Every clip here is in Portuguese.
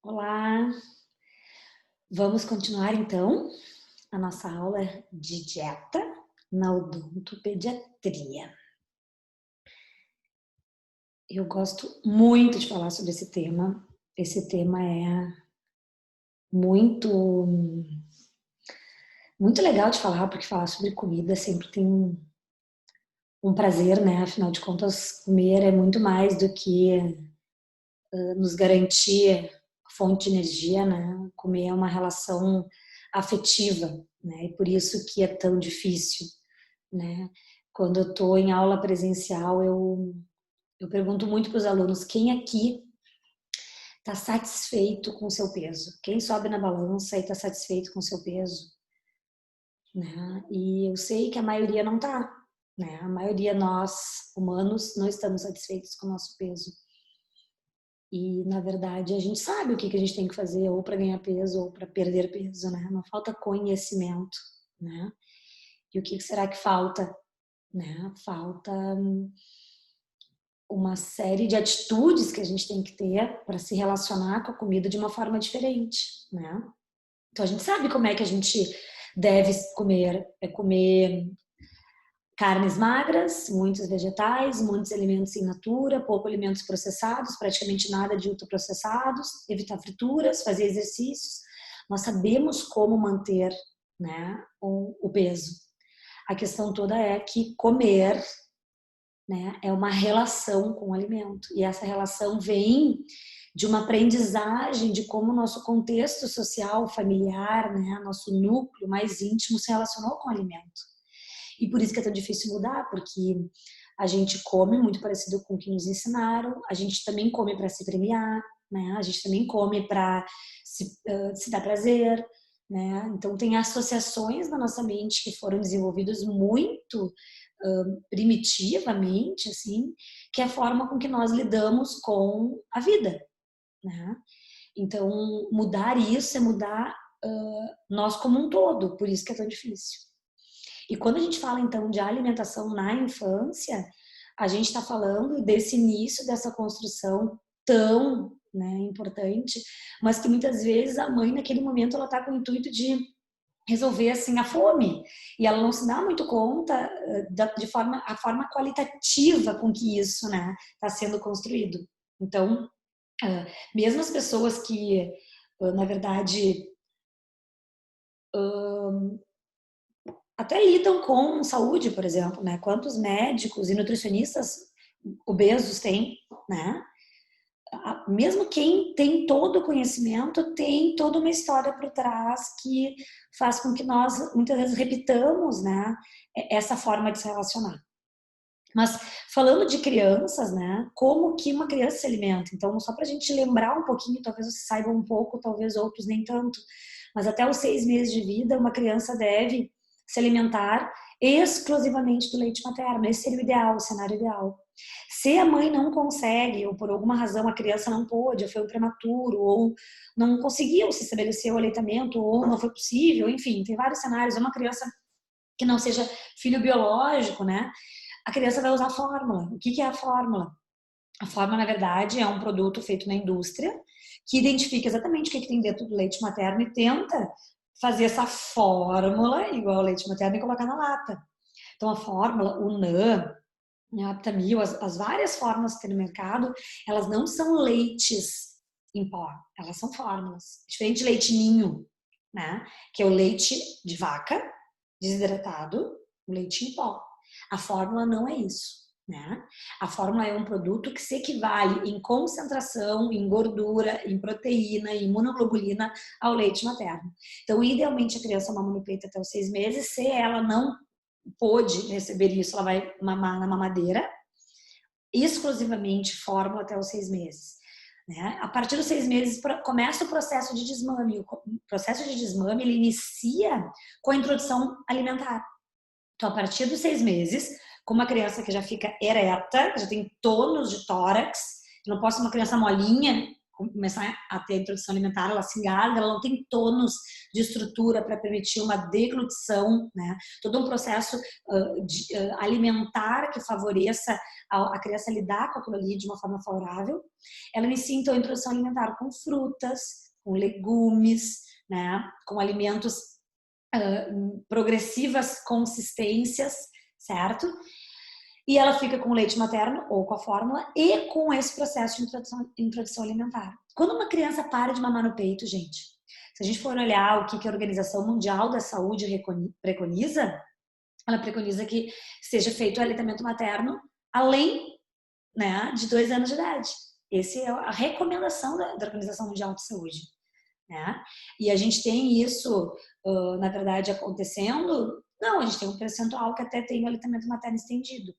Olá, vamos continuar então a nossa aula de dieta na odontopediatria. Eu gosto muito de falar sobre esse tema. Esse tema é muito muito legal de falar, porque falar sobre comida sempre tem um prazer, né? Afinal de contas, comer é muito mais do que nos garantir fonte de energia, né? Comer é uma relação afetiva, né? E por isso que é tão difícil, né? Quando eu estou em aula presencial, eu pergunto muito para os alunos: quem aqui está satisfeito com o seu peso? Quem sobe na balança e está satisfeito com o seu peso? Né? E eu sei que a maioria não está, né? A maioria nós humanos não estamos satisfeitos com o nosso peso. E, na verdade, a gente sabe o que a gente tem que fazer ou para ganhar peso ou para perder peso, né? Não falta conhecimento, né? E o que será que falta, né? Falta uma série de atitudes que a gente tem que ter para se relacionar com a comida de uma forma diferente, né? Então, a gente sabe como é que a gente deve comer. É comer carnes magras, muitos vegetais, muitos alimentos in natura, pouco alimentos processados, praticamente nada de ultraprocessados, evitar frituras, fazer exercícios. Nós sabemos como manter, né, o peso. A questão toda é que comer, né, é uma relação com o alimento. E essa relação vem de uma aprendizagem de como o nosso contexto social, familiar, né, nosso núcleo mais íntimo se relacionou com o alimento. E por isso que é tão difícil mudar, porque a gente come muito parecido com o que nos ensinaram, a gente também come para se premiar, né? A gente também come para se dar prazer, né? Então tem associações na nossa mente que foram desenvolvidas muito primitivamente, assim, que é a forma com que nós lidamos com a vida, né? Então mudar isso é mudar nós como um todo, por isso que é tão difícil. E quando a gente fala então de alimentação na infância, a gente está falando desse início dessa construção tão, né, importante, mas que muitas vezes a mãe naquele momento ela está com o intuito de resolver assim a fome e ela não se dá muito conta de forma a forma qualitativa com que isso, né, está sendo construído. Então, mesmo as pessoas que na verdade até lidam com saúde, por exemplo, né? Quantos médicos e nutricionistas obesos tem, né? Mesmo quem tem todo o conhecimento tem toda uma história por trás que faz com que nós muitas vezes repitamos, né, essa forma de se relacionar. Mas falando de crianças, né, como que uma criança se alimenta? Então, só para a gente lembrar um pouquinho, talvez você saiba um pouco, talvez outros nem tanto, mas até os 6 meses de vida, uma criança deve se alimentar exclusivamente do leite materno. Esse seria o ideal, o cenário ideal. Se a mãe não consegue, ou por alguma razão a criança não pôde, ou foi um prematuro, ou não conseguiu se estabelecer o aleitamento, ou não foi possível, enfim, tem vários cenários. Uma criança que não seja filho biológico, né? A criança vai usar a fórmula. O que é a fórmula? A fórmula, na verdade, é um produto feito na indústria que identifica exatamente o que tem dentro do leite materno e tenta fazer essa fórmula igual ao leite materno e colocar na lata. Então, a fórmula, o NAN, a Aptamil, as várias fórmulas que tem no mercado, elas não são leites em pó, elas são fórmulas. Diferente de leite ninho, né? Que é o leite de vaca desidratado, o leite em pó. A fórmula não é isso, né? A fórmula é um produto que se equivale em concentração, em gordura, em proteína, em imunoglobulina ao leite materno. Então, idealmente, a criança mama no peito até os 6 meses. Se ela não pôde receber isso, ela vai mamar na mamadeira, exclusivamente fórmula até os 6 meses. Né? A partir dos 6 meses começa o processo de desmame. O processo de desmame ele inicia com a introdução alimentar. Então, a partir dos 6 meses, com uma criança que já fica ereta, já tem tônus de tórax, eu não posso ser uma criança molinha, começar a ter a introdução alimentar, ela se engasga, ela não tem tônus de estrutura para permitir uma deglutição, né? Todo um processo alimentar que favoreça a criança lidar com aquilo ali de uma forma favorável. Ela inicia, então, a introdução alimentar com frutas, com legumes, né? Com alimentos progressivas consistências, certo? E ela fica com o leite materno ou com a fórmula e com esse processo de introdução alimentar. Quando uma criança para de mamar no peito, gente, se a gente for olhar o que a Organização Mundial da Saúde preconiza, ela preconiza que seja feito o aleitamento materno além, né, de 2 anos de idade. Essa é a recomendação da Organização Mundial de Saúde, né? E a gente tem isso, na verdade, acontecendo. Não, a gente tem um percentual que até tem o aleitamento materno estendido.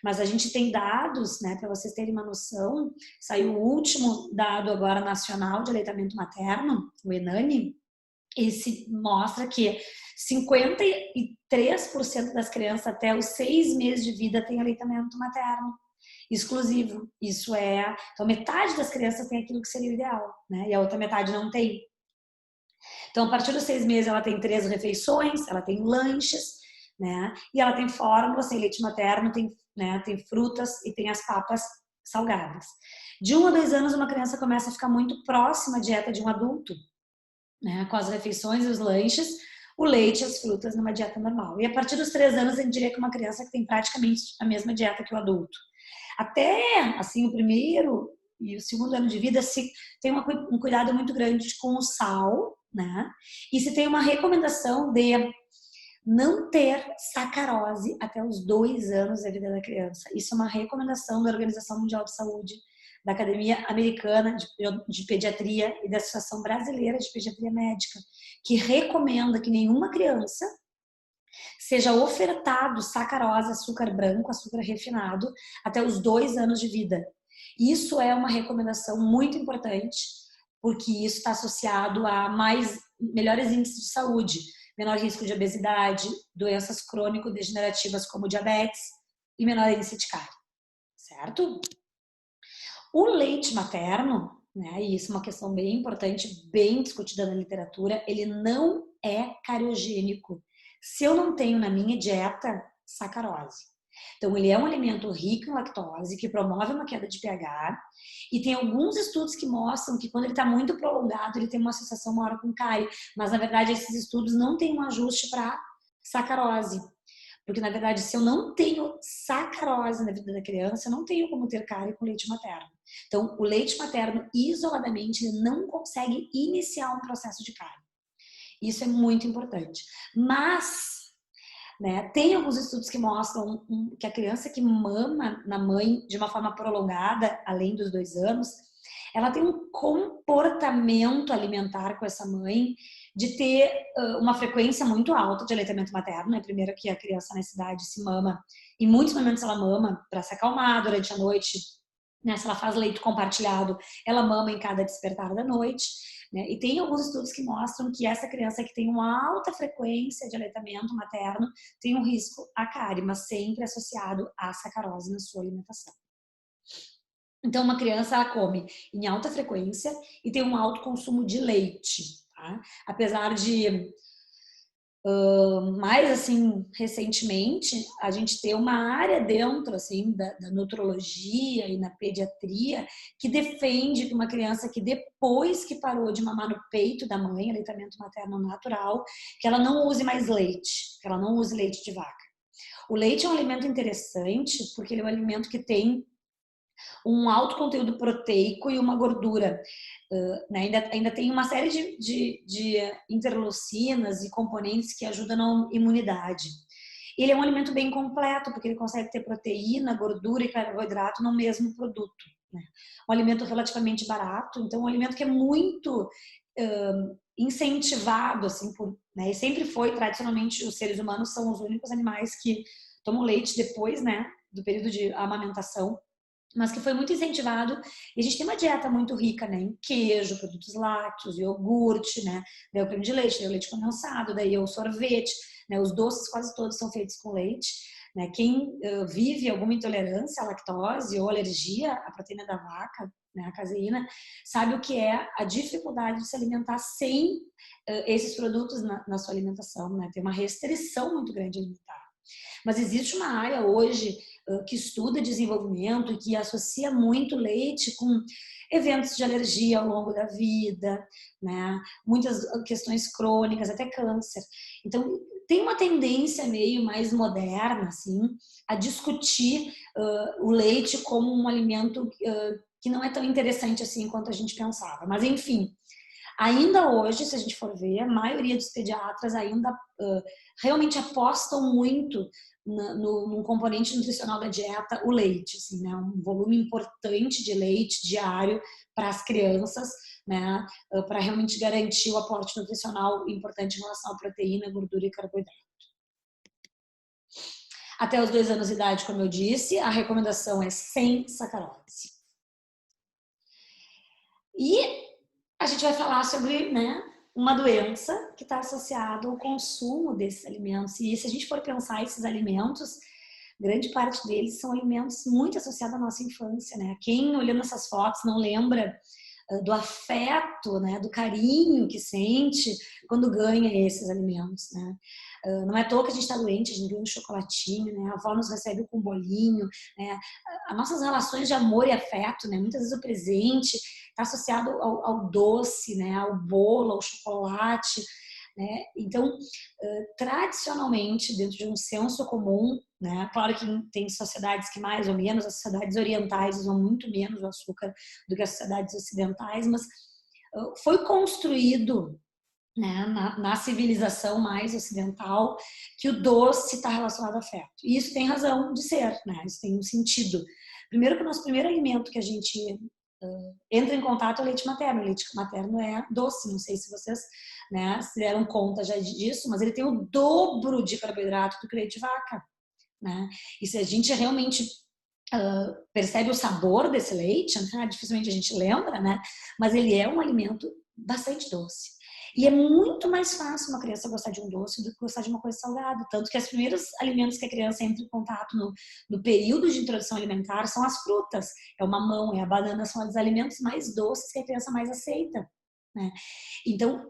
Mas a gente tem dados, né, para vocês terem uma noção, saiu o último dado agora nacional de aleitamento materno, o ENAME, e se mostra que 53% das crianças até os 6 meses de vida têm aleitamento materno exclusivo. Isso é... Então, metade das crianças tem aquilo que seria o ideal, né? E a outra metade não tem. Então, a partir dos 6 meses, ela tem 3 refeições, ela tem lanches, né? E ela tem fórmula, sem leite materno, tem, né, tem frutas e tem as papas salgadas. De 1 a 2 anos, uma criança começa a ficar muito próxima à dieta de um adulto, né? Com as refeições e os lanches, o leite e as frutas numa dieta normal. E a partir dos 3 anos, a gente diria que uma criança que tem praticamente a mesma dieta que o adulto. Até, assim, o primeiro e o segundo ano de vida, se tem um cuidado muito grande com o sal, né? E se tem uma recomendação de não ter sacarose até os 2 anos da vida da criança. Isso é uma recomendação da Organização Mundial de Saúde, da Academia Americana de Pediatria e da Associação Brasileira de Pediatria Médica, que recomenda que nenhuma criança seja ofertado sacarose, açúcar branco, açúcar refinado, até os 2 anos de vida. Isso é uma recomendação muito importante, porque isso está associado a melhores índices de saúde, menor risco de obesidade, doenças crônico-degenerativas como diabetes e menor índice de cárie, certo? O leite materno, né, e isso é uma questão bem importante, bem discutida na literatura, ele não é cariogênico. Se eu não tenho na minha dieta sacarose. Então, ele é um alimento rico em lactose, que promove uma queda de pH, e tem alguns estudos que mostram que quando ele está muito prolongado, ele tem uma associação maior com cárie, mas na verdade esses estudos não têm um ajuste para sacarose. Porque, na verdade, se eu não tenho sacarose na vida da criança, eu não tenho como ter cárie com leite materno. Então, o leite materno, isoladamente, ele não consegue iniciar um processo de cárie. Isso é muito importante. Mas, né, tem alguns estudos que mostram que a criança que mama na mãe de uma forma prolongada, além dos 2 anos, ela tem um comportamento alimentar com essa mãe de ter uma frequência muito alta de aleitamento materno, né? Primeiro que a criança nessa idade se mama, em muitos momentos ela mama para se acalmar durante a noite, né? Se ela faz leito compartilhado, ela mama em cada despertar da noite, né? E tem alguns estudos que mostram que essa criança que tem uma alta frequência de aleitamento materno tem um risco à cárie, mas sempre associado à sacarose na sua alimentação. Então, uma criança, ela come em alta frequência e tem um alto consumo de leite, tá? Apesar de, mais assim, recentemente, a gente ter uma área dentro, assim, da nutrologia e na pediatria que defende que uma criança que depois que parou de mamar no peito da mãe, aleitamento materno natural, que ela não use mais leite, que ela não use leite de vaca. O leite é um alimento interessante porque ele é um alimento que tem um alto conteúdo proteico e uma gordura. Né? Ainda tem uma série de interleucinas e componentes que ajudam na imunidade. Ele é um alimento bem completo, porque ele consegue ter proteína, gordura e carboidrato no mesmo produto. Né? Um alimento relativamente barato, então um alimento que é muito incentivado, assim, né? E sempre foi, tradicionalmente, os seres humanos são os únicos animais que tomam leite depois, né, do período de amamentação, mas que foi muito incentivado. E a gente tem uma dieta muito rica, né, em queijo, produtos lácteos, iogurte, né, daí o creme de leite, daí o leite condensado, daí o sorvete, né, os doces quase todos são feitos com leite, né? Quem vive alguma intolerância à lactose ou alergia à proteína da vaca, né, a caseína, sabe o que é a dificuldade de se alimentar sem esses produtos na sua alimentação, né? Tem uma restrição muito grande alimentar. Mas existe uma área hoje que estuda desenvolvimento e que associa muito leite com eventos de alergia ao longo da vida, né? Muitas questões crônicas, até câncer. Então, tem uma tendência meio mais moderna, assim, a discutir o leite como um alimento que não é tão interessante assim quanto a gente pensava. Mas, enfim, ainda hoje, se a gente for ver, a maioria dos pediatras ainda realmente apostam muito num componente nutricional da dieta, o leite, assim, né? Um volume importante de leite diário para as crianças, né? Para realmente garantir o aporte nutricional importante em relação à proteína, gordura e carboidrato. Até os 2 anos de idade, como eu disse, a recomendação é sem sacarose. E a gente vai falar sobre, né, uma doença que está associada ao consumo desses alimentos. E se a gente for pensar esses alimentos, grande parte deles são alimentos muito associados à nossa infância, né? Quem olhando essas fotos não lembra do afeto, né, do carinho que sente quando ganha esses alimentos, né? Não é à toa que a gente está doente, a gente ganha um chocolatinho, né? A avó nos recebe com um bolinho, né? As nossas relações de amor e afeto, né? Muitas vezes o presente está associado ao doce, né? Ao bolo, ao chocolate, né? Então, tradicionalmente, dentro de um senso comum, né? Claro que tem sociedades que mais ou menos, as sociedades orientais usam muito menos o açúcar do que as sociedades ocidentais, mas foi construído, né, na civilização mais ocidental que o doce está relacionado ao afeto. E isso tem razão de ser, né? Isso tem um sentido. Primeiro que o nosso primeiro alimento que a gente entra em contato é o leite materno. O leite materno é doce, não sei se vocês, né, se deram conta já disso, mas ele tem o dobro de carboidrato do que o leite de vaca, né? E se a gente realmente percebe o sabor desse leite, né, dificilmente a gente lembra, né? Mas ele é um alimento bastante doce. E é muito mais fácil uma criança gostar de um doce do que gostar de uma coisa salgada. Tanto que os primeiros alimentos que a criança entra em contato no período de introdução alimentar são as frutas. É o mamão, é a banana, são os alimentos mais doces que a criança mais aceita, né? Então,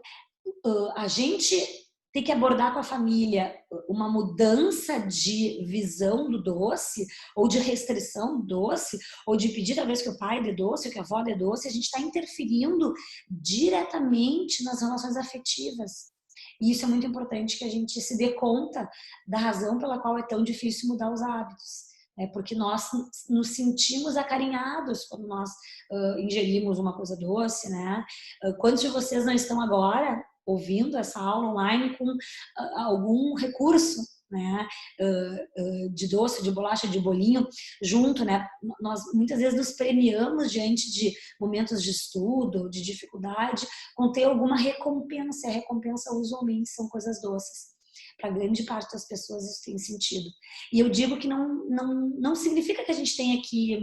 a gente tem que abordar com a família uma mudança de visão do doce, ou de restrição do doce, ou de pedir talvez que o pai dê doce, ou que a avó dê doce. A gente está interferindo diretamente nas relações afetivas. E isso é muito importante que a gente se dê conta da razão pela qual é tão difícil mudar os hábitos. Porque nós nos sentimos acarinhados quando nós ingerimos uma coisa doce, né? Quantos de vocês não estão agora ouvindo essa aula online com algum recurso, né, de doce, de bolacha, de bolinho junto, né? Nós muitas vezes nos premiamos diante de momentos de estudo, de dificuldade, com ter alguma recompensa. E a recompensa usualmente são coisas doces. Para grande parte das pessoas isso tem sentido. E eu digo que não significa que a gente tenha que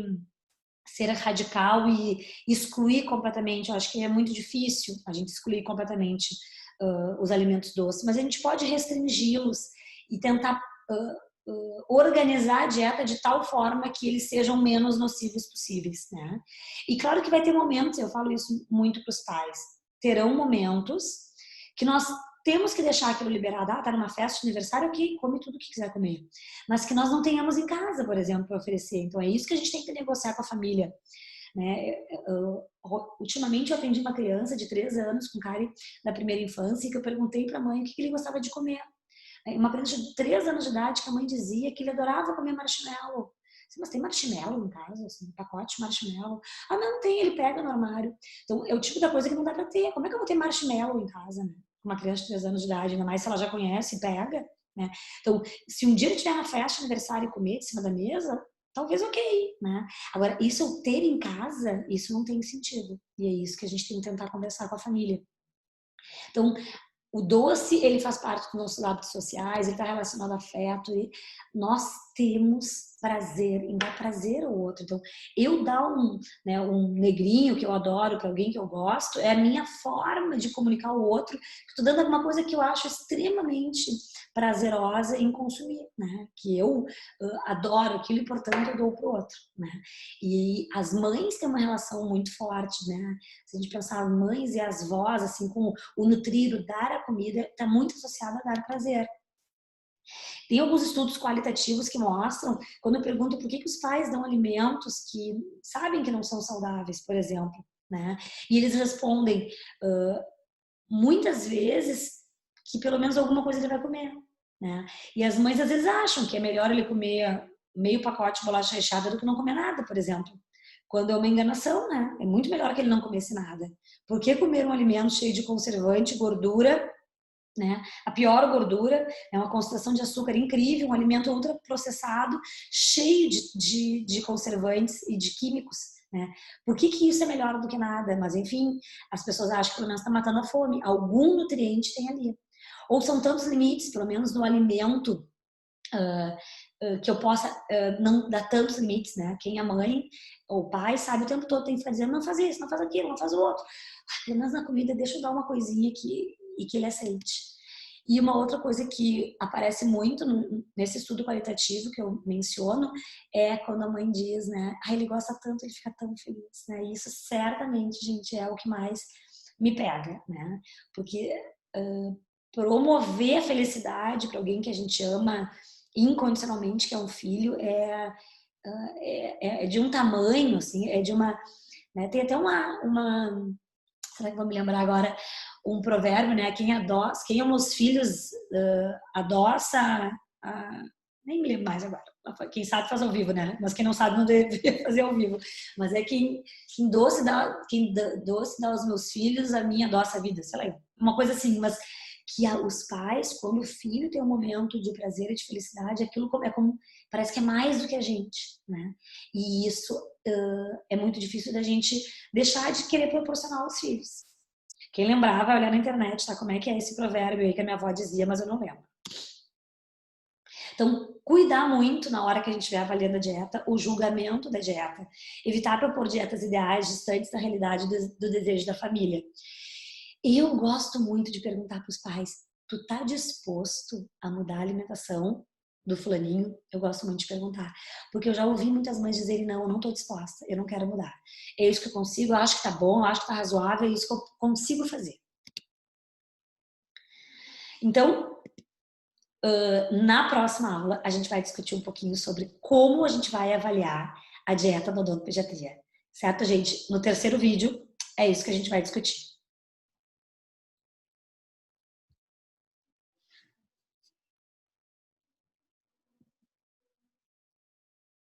ser radical e excluir completamente. Eu acho que é muito difícil a gente excluir completamente os alimentos doces, mas a gente pode restringi-los e tentar organizar a dieta de tal forma que eles sejam menos nocivos possíveis, né? E claro que vai ter momentos, eu falo isso muito para os pais, terão momentos que nós temos que deixar aquilo liberado. Tá numa festa de aniversário, ok, come tudo que quiser comer. Mas que nós não tenhamos em casa, por exemplo, para oferecer. Então é isso que a gente tem que negociar com a família, né? Ultimamente eu atendi uma criança de 3 anos com cárie da primeira infância e que eu perguntei para a mãe o que ele gostava de comer. Uma criança de 3 anos de idade que a mãe dizia que ele adorava comer marshmallow. Mas tem marshmallow em casa, assim, um pacote de marshmallow? Ah, não tem, ele pega no armário. Então é o tipo da coisa que não dá para ter. Como é que eu vou ter marshmallow em casa, né? Uma criança de 3 anos de idade, ainda mais se ela já conhece e pega, né? Então, se um dia ele tiver na festa de aniversário e comer de cima da mesa, talvez ok, né? Agora, isso eu ter em casa, isso não tem sentido. E é isso que a gente tem que tentar conversar com a família. Então, o doce, ele faz parte dos nossos hábitos sociais, ele está relacionado a afeto, e nós temos prazer em dar prazer ao outro. Então, eu dar um negrinho que eu adoro para alguém que eu gosto é a minha forma de comunicar ao outro. Estou dando alguma coisa que eu acho extremamente prazerosa em consumir, né? Que eu adoro aquilo e, portanto, eu dou para o outro, né? E as mães têm uma relação muito forte, né? Se a gente pensar as mães e as vós, assim, com o nutrir, o dar a comida, está muito associado a dar prazer. Tem alguns estudos qualitativos que mostram, quando eu pergunto por que os pais dão alimentos que sabem que não são saudáveis, por exemplo, né? E eles respondem muitas vezes que pelo menos alguma coisa ele vai comer, né? E as mães às vezes acham que é melhor ele comer meio pacote de bolacha recheada do que não comer nada, por exemplo. Quando é uma enganação, né? É muito melhor que ele não comesse nada. Por que comer um alimento cheio de conservante, gordura, né? A pior gordura é uma concentração de açúcar incrível, um alimento ultraprocessado, cheio de conservantes e de químicos, né? Por que isso é melhor do que nada? Mas, enfim, as pessoas acham que pelo menos está matando a fome. Algum nutriente tem ali. Ou são tantos limites, pelo menos no alimento, que eu possa não dar tantos limites, né? Quem é mãe ou pai sabe o tempo todo, tem que ficar dizendo, não faz isso, não faz aquilo, não faz o outro. Pelo menos na comida, deixa eu dar uma coisinha aqui e que ele aceite. E uma outra coisa que aparece muito nesse estudo qualitativo que eu menciono é quando a mãe diz, né? Ah, ele gosta tanto, ele fica tão feliz, né? E isso certamente, gente, é o que mais me pega, né? Porque promover a felicidade para alguém que a gente ama incondicionalmente, que é um filho, é de um tamanho, assim, é de uma... Né? Tem até será que vou me lembrar agora? Um provérbio, né? Quem ama os filhos adoça... nem me lembro mais agora. Quem sabe faz ao vivo, né? Mas quem não sabe não deve fazer ao vivo. Mas é quem doce dá aos meus filhos, a minha adoça a vida. Sei lá, uma coisa assim, mas que os pais, quando o filho tem um momento de prazer e de felicidade, aquilo parece que é mais do que a gente, né? E isso é muito difícil da gente deixar de querer proporcionar aos filhos. Quem lembrar vai olhar na internet, tá? Como é que é esse provérbio aí que a minha avó dizia, mas eu não lembro. Então, cuidar muito na hora que a gente estiver avaliando a dieta, o julgamento da dieta. Evitar propor dietas ideais distantes da realidade do desejo da família. Eu gosto muito de perguntar para os pais, tu tá disposto a mudar a alimentação do fulaninho? Eu gosto muito de perguntar, porque eu já ouvi muitas mães dizerem, não, eu não tô disposta, eu não quero mudar. É isso que eu consigo, eu acho que tá bom, eu acho que tá razoável, é isso que eu consigo fazer. Então, na próxima aula, a gente vai discutir um pouquinho sobre como a gente vai avaliar a dieta da odontopediatria. Certo, gente? No terceiro vídeo, é isso que a gente vai discutir.